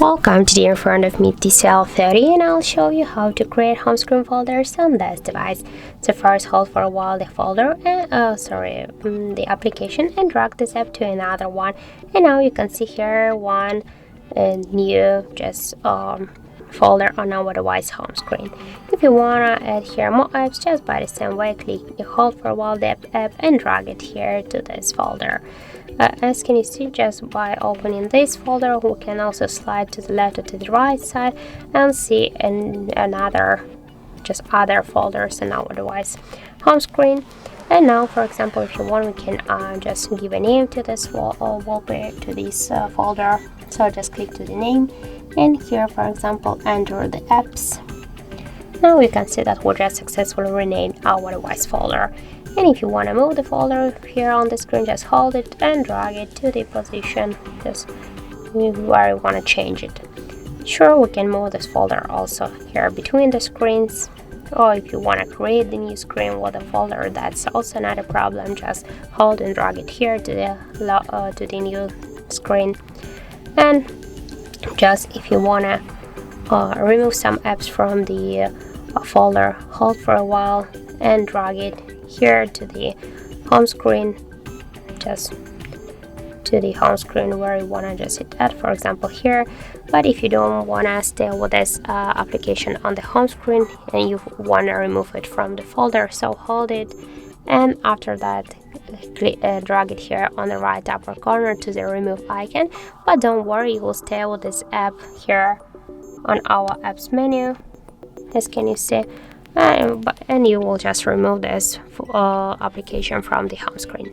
Welcome to the in front of me TCL 30, and I'll show you how to create home screen folders on this device. So first, hold for a while the folder and the application and drag this app to another one. And now you can see here one new folder on our device home screen. If you wanna add here more apps, just by the same way, you hold for a while the app and drag it here to this folder. As can you see, just by opening this folder, we can also slide to the left or to the right side and see other folders in our device home screen. And now, for example, if you want, we can just give a name to this wallpaper to this folder. So just click to the name, and here, for example, enter the apps. Now you can see that we just successfully renamed our device folder. And if you want to move the folder here on the screen, just hold it and drag it to the position just where you want to change it. Sure, we can move this folder also here between the screens, or if you want to create the new screen with a folder, that's also not a problem. Just hold and drag it here to the new screen. And just if you want to remove some apps from the folder, hold for a while and drag it here to the home screen, just to the home screen where you want to just hit that, for example here. But if you don't want to stay with this application on the home screen and you want to remove it from the folder, so hold it, and after that drag it here on the right upper corner to the remove icon. But don't worry, you will stay with this app here on our apps menu, as can you see, and you will just remove this application from the home screen.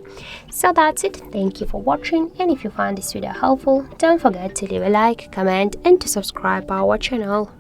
So that's it. Thank you for watching, and if you find this video helpful, don't forget to leave a like, comment and to subscribe our channel.